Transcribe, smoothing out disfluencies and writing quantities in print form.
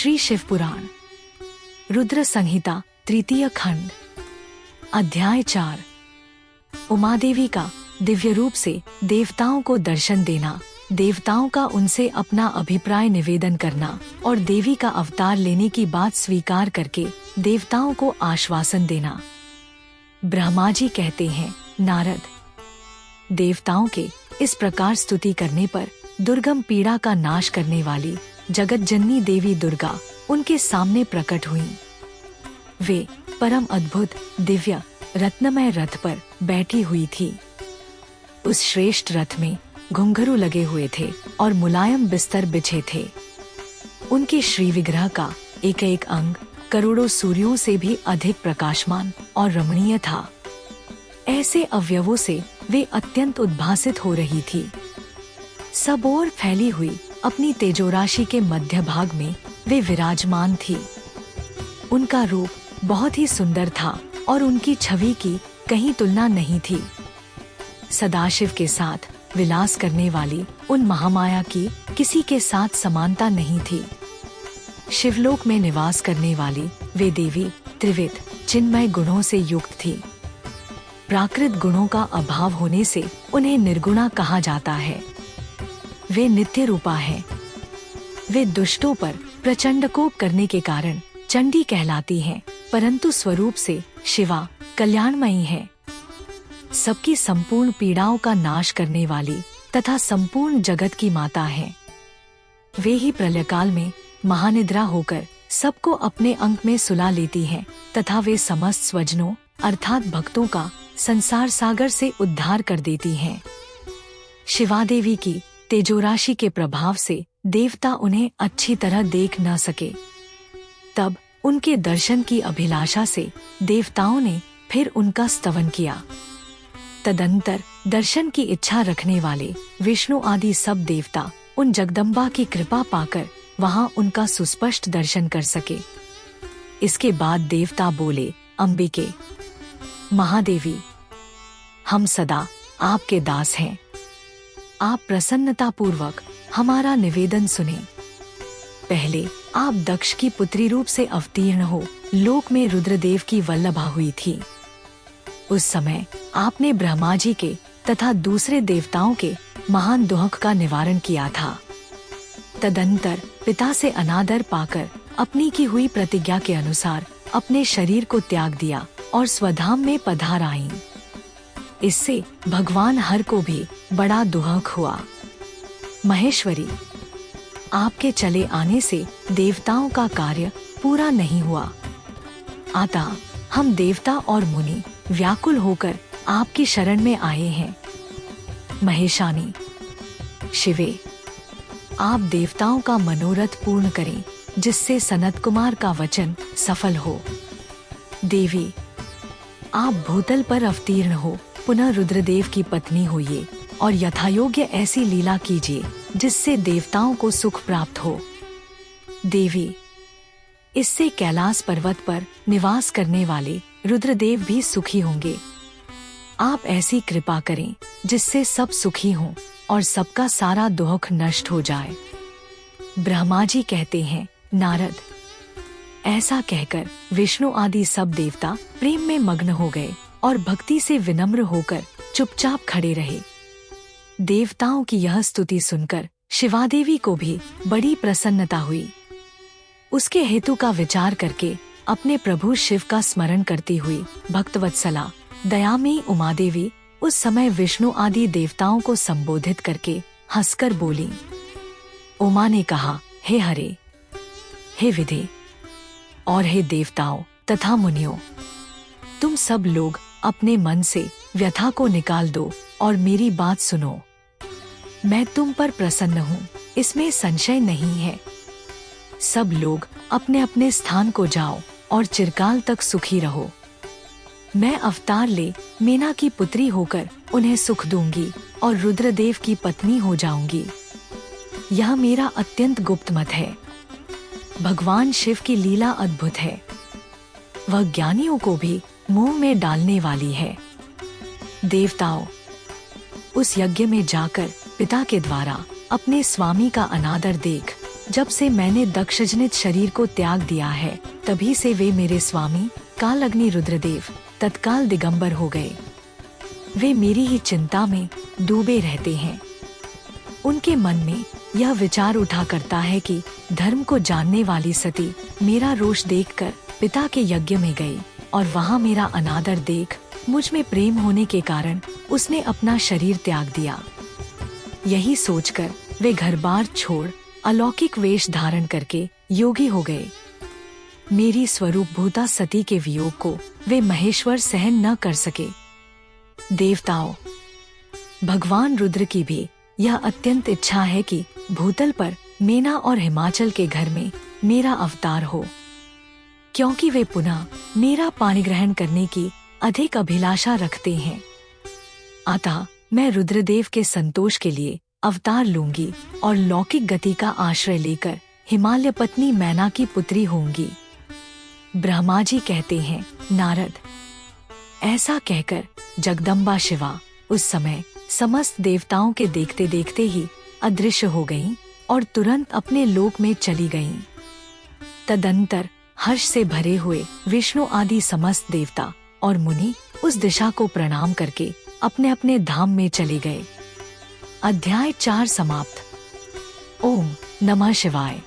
श्री शिव पुराण रुद्र संहिता तृतीय खंड अध्याय 4। उमादेवी का दिव्य रूप से देवताओं को दर्शन देना, देवताओं का उनसे अपना अभिप्राय निवेदन करना और देवी का अवतार लेने की बात स्वीकार करके देवताओं को आश्वासन देना। ब्रह्मा जी कहते हैं, नारद, देवताओं के इस प्रकार स्तुति करने पर दुर्गम पीड़ा का नाश करने वाली जगत जननी देवी दुर्गा उनके सामने प्रकट हुई। वे परम अद्भुत दिव्य रत्नमय रथ पर बैठी हुई थी। उस श्रेष्ठ रथ में घुंघरू लगे हुए थे और मुलायम बिस्तर बिछे थे। उनके श्री विग्रह का एक एक अंग करोड़ों सूर्यों से भी अधिक प्रकाशमान और रमणीय था। ऐसे अवयवों से वे अत्यंत उद्भासित हो रही थी। सब ओर फैली हुई अपनी तेजोराशि के मध्य भाग में वे विराजमान थी। उनका रूप बहुत ही सुंदर था और उनकी छवि की कहीं तुलना नहीं थी। सदाशिव के साथ विलास करने वाली उन महामाया की किसी के साथ समानता नहीं थी। शिवलोक में निवास करने वाली वे देवी त्रिविध चिन्मय गुणों से युक्त थी। प्राकृत गुणों का अभाव होने से उन्हें निर्गुणा कहा जाता है। वे नित्य रूपा हैं। वे दुष्टों पर प्रचंड कोप करने के कारण चंडी कहलाती हैं, परंतु स्वरूप से शिवा कल्याणमयी है। सबकी संपूर्ण पीड़ाओं का नाश करने वाली तथा संपूर्ण जगत की माता है। वे ही प्रलयकाल में महानिद्रा होकर सबको अपने अंक में सुला लेती हैं तथा वे समस्त स्वजनों अर्थात भक्तों का संसार सागर से उद्धार कर देती हैं। शिवादेवी की तेजोराशि के प्रभाव से देवता उन्हें अच्छी तरह देख न सके। तब उनके दर्शन की अभिलाषा से देवताओं ने फिर उनका स्तवन किया। तदंतर दर्शन की इच्छा रखने वाले विष्णु आदि सब देवता उन जगदम्बा की कृपा पाकर वहां उनका सुस्पष्ट दर्शन कर सके। इसके बाद देवता बोले, अंबिके, महादेवी, हम सदा आपके दास हैं। आप प्रसन्नता पूर्वक हमारा निवेदन सुने। पहले आप दक्ष की पुत्री रूप से अवतीर्ण हो लोक में रुद्रदेव की वल्लभा हुई थी। उस समय आपने ब्रह्मा जी के तथा दूसरे देवताओं के महान दुख का निवारण किया था। तदंतर पिता से अनादर पाकर अपनी की हुई प्रतिज्ञा के अनुसार अपने शरीर को त्याग दिया और स्वधाम में पधार आईं। इससे भगवान हर को भी बड़ा दुख हुआ। महेश्वरी, आपके चले आने से देवताओं का कार्य पूरा नहीं हुआ। अतः हम देवता और मुनि व्याकुल होकर आपकी शरण में आए हैं। महेशानी, शिवे, आप देवताओं का मनोरथ पूर्ण करें जिससे सनत कुमार का वचन सफल हो। देवी, आप भूतल पर अवतीर्ण हो पुनः रुद्रदेव की पत्नी होइए और यथायोग्य ऐसी लीला कीजिए जिससे देवताओं को सुख प्राप्त हो। देवी, इससे कैलाश पर्वत पर निवास करने वाले रुद्रदेव भी सुखी होंगे। आप ऐसी कृपा करें जिससे सब सुखी हों और सबका सारा दुख नष्ट हो जाए। ब्रह्मा जी कहते हैं, नारद, ऐसा कहकर विष्णु आदि सब देवता प्रेम में मग्न हो गए और भक्ति से विनम्र होकर चुपचाप खड़े रहे। देवताओं की यह स्तुति सुनकर शिवादेवी को भी बड़ी प्रसन्नता हुई। उसके हेतु का विचार करके अपने प्रभु शिव का स्मरण करती हुई भक्तवत्सला दयामयी उमादेवी उस समय विष्णु आदि देवताओं को संबोधित करके हंसकर बोली। उमा ने कहा, हे हरे, हे विधे और हे देवताओं तथा मुनियों, तुम सब लोग अपने मन से व्यथा को निकाल दो और मेरी बात सुनो। मैं तुम पर प्रसन्न हूँ, इसमें संशय नहीं है। सब लोग अपने अपने स्थान को जाओ और चिरकाल तक सुखी रहो। मैं अवतार ले मेना की पुत्री होकर उन्हें सुख दूंगी और रुद्रदेव की पत्नी हो जाऊंगी। यह मेरा अत्यंत गुप्त मत है। भगवान शिव की लीला अद्भुत है। वह ज्ञानियों को भी मुंह में डालने वाली है। देवताओं, उस यज्ञ में जाकर पिता के द्वारा अपने स्वामी का अनादर देख जब से मैंने दक्षजनित शरीर को त्याग दिया है, तभी से वे मेरे स्वामी कालअग्नि रुद्रदेव तत्काल दिगंबर हो गए। वे मेरी ही चिंता में डूबे रहते हैं। उनके मन में यह विचार उठा करता है कि धर्म को जानने वाली सती मेरा रोष देखकर पिता के यज्ञ में गई और वहाँ मेरा अनादर देख मुझ में प्रेम होने के कारण उसने अपना शरीर त्याग दिया। यही सोचकर वे घर बार छोड़ अलौकिक वेश धारण करके योगी हो गए। मेरी स्वरूप भूता सती के वियोग को वे महेश्वर सहन न कर सके। देवताओं, भगवान रुद्र की भी यह अत्यंत इच्छा है कि भूतल पर मेना और हिमाचल के घर में मेरा अवतार हो, क्योंकि वे पुनः मेरा पाणिग्रहण करने की अधिक अभिलाषा रखते हैं। अतः मैं रुद्रदेव के संतोष के लिए अवतार लूंगी और लौकिक गति का आश्रय लेकर हिमालय पत्नी मैना की पुत्री होंगी। ब्रह्मा जी कहते हैं, नारद, ऐसा कहकर जगदम्बा शिवा उस समय समस्त देवताओं के देखते देखते ही अदृश्य हो गईं और तुरंत अपने लोक में चली गईं। तदंतर हर्ष से भरे हुए विष्णु आदि समस्त देवता और मुनि उस दिशा को प्रणाम करके अपने अपने धाम में चले गए। अध्याय 4 समाप्त। ओम नमः शिवाय।